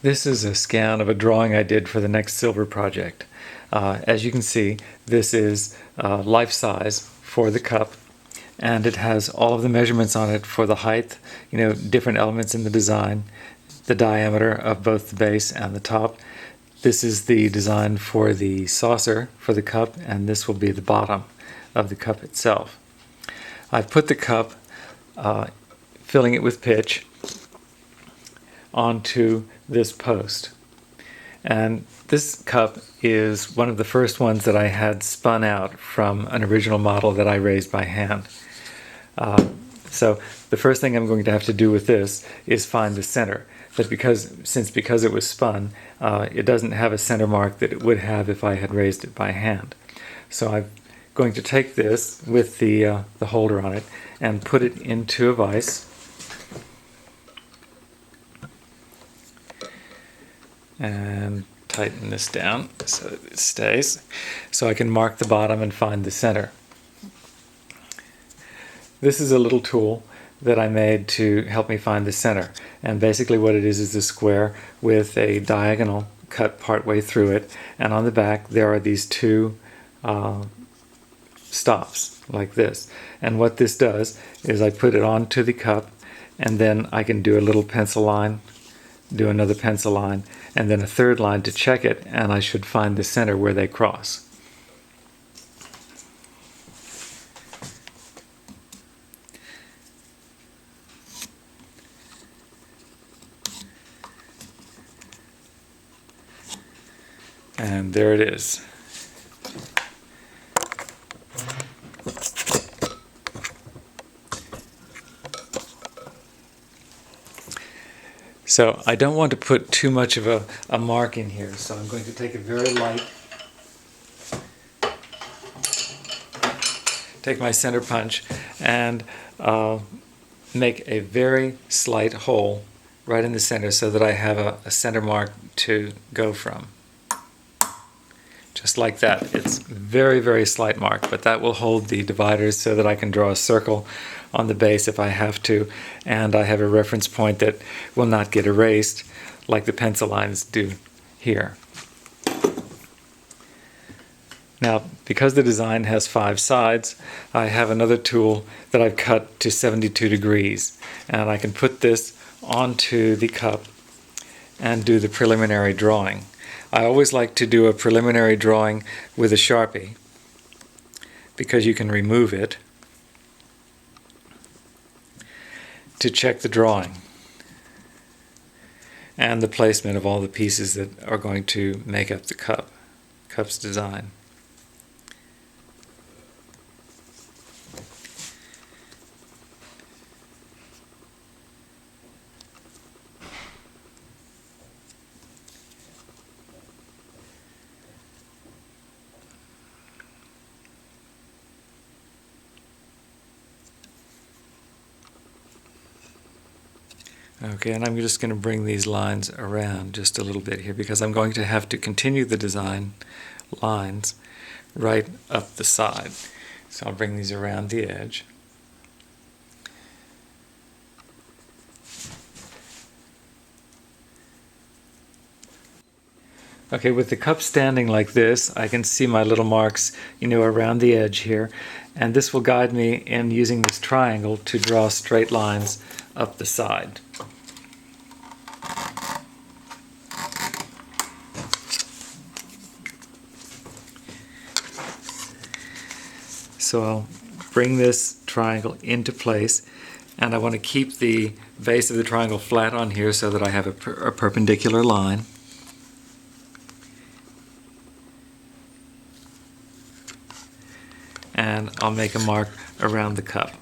This is a scan of a drawing I did for the next silver project. As you can see, this is life size for the cup, and it has all of the measurements on it for the height, different elements in the design, the diameter of both the base and the top. This is the design for the saucer for the cup, and this will be the bottom of the cup itself. I've put the cup, filling it with pitch, onto this post. And this cup is one of the first ones that I had spun out from an original model that I raised by hand. So the first thing I'm going to have to do with this is find the center. But because it was spun, it doesn't have a center mark that it would have if I had raised it by hand. So I'm going to take this with the holder on it and put it into a vise. And tighten this down so that it stays, so I can mark the bottom and find the center. This is a little tool that I made to help me find the center, and basically what it is a square with a diagonal cut partway through it, and on the back there are these two stops like this. And what this does is I put it onto the cup, and then I can do a little pencil line, do another pencil line, and then a third line to check it, and I should find the center where they cross. And there it is. So I don't want to put too much of a mark in here, so I'm going to take a very light, take my center punch and make a very slight hole right in the center so that I have a center mark to go from. Just like that. It's very, very slight mark, but that will hold the dividers so that I can draw a circle on the base if I have to, and I have a reference point that will not get erased like the pencil lines do here. Now, because the design has 5 sides, I have another tool that I've cut to 72 degrees, and I can put this onto the cup and do the preliminary drawing. I always like to do a preliminary drawing with a Sharpie because you can remove it to check the drawing and the placement of all the pieces that are going to make up the cup's design. Okay, and I'm just going to bring these lines around just a little bit here because I'm going to have to continue the design lines right up the side. So I'll bring these around the edge. Okay, with the cup standing like this, I can see my little marks, around the edge here, and this will guide me in using this triangle to draw straight lines up the side. So I'll bring this triangle into place, and I want to keep the base of the triangle flat on here so that I have a perpendicular line. And I'll make a mark around the cup.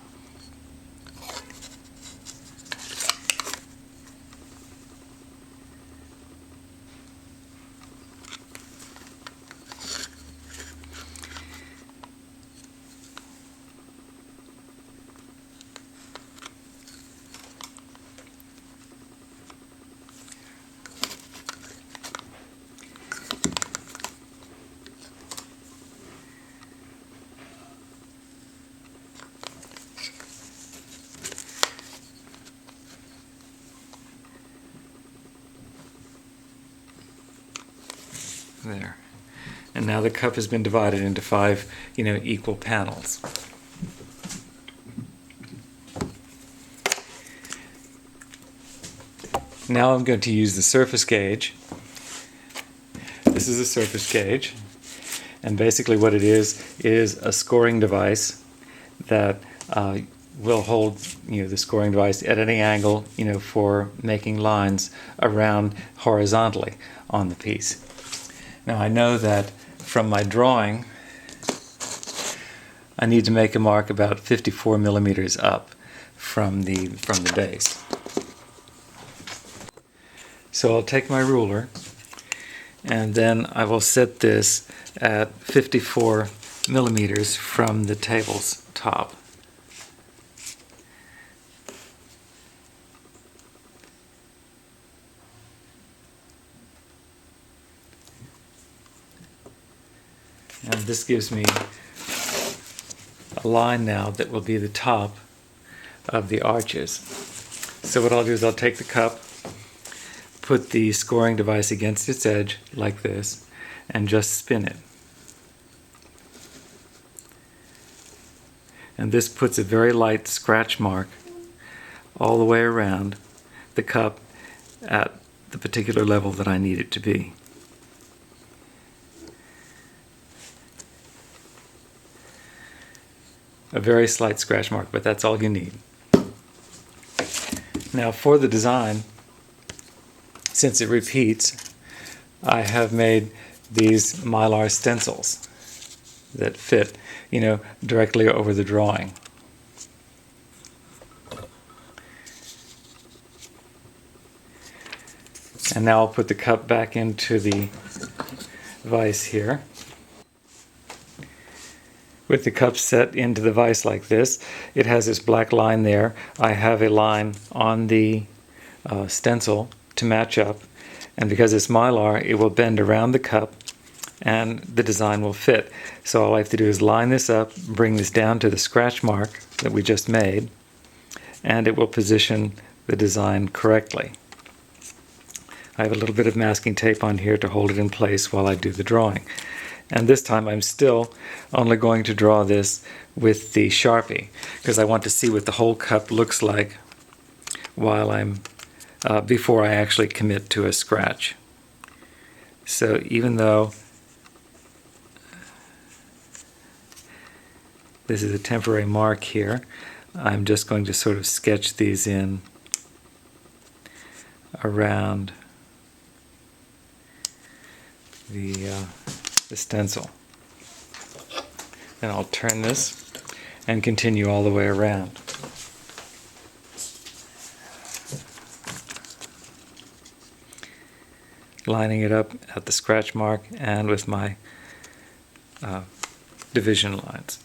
There. And now the cup has been divided into 5, equal panels. Now I'm going to use the surface gauge. This is a surface gauge, and basically what it is a scoring device that will hold the scoring device at any angle for making lines around horizontally on the piece. Now I know that from my drawing I need to make a mark about 54 millimeters up from the base. So I'll take my ruler and then I will set this at 54 millimeters from the table's top. And this gives me a line now that will be the top of the arches. So what I'll do is I'll take the cup, put the scoring device against its edge like this, and just spin it. And this puts a very light scratch mark all the way around the cup at the particular level that I need it to be. A very slight scratch mark, but that's all you need. Now for the design, since it repeats, I have made these mylar stencils that fit, directly over the drawing. And now I'll put the cup back into the vise here. With the cup set into the vise like this, it has this black line there. I have a line on the stencil to match up, and because it's mylar, it will bend around the cup and the design will fit. So all I have to do is line this up, bring this down to the scratch mark that we just made, and it will position the design correctly. I have a little bit of masking tape on here to hold it in place while I do the drawing. And this time I'm still only going to draw this with the Sharpie because I want to see what the whole cup looks like while before I actually commit to a scratch. So even though this is a temporary mark here, I'm just going to sort of sketch these in around the stencil. Then I'll turn this and continue all the way around. Lining it up at the scratch mark and with my division lines.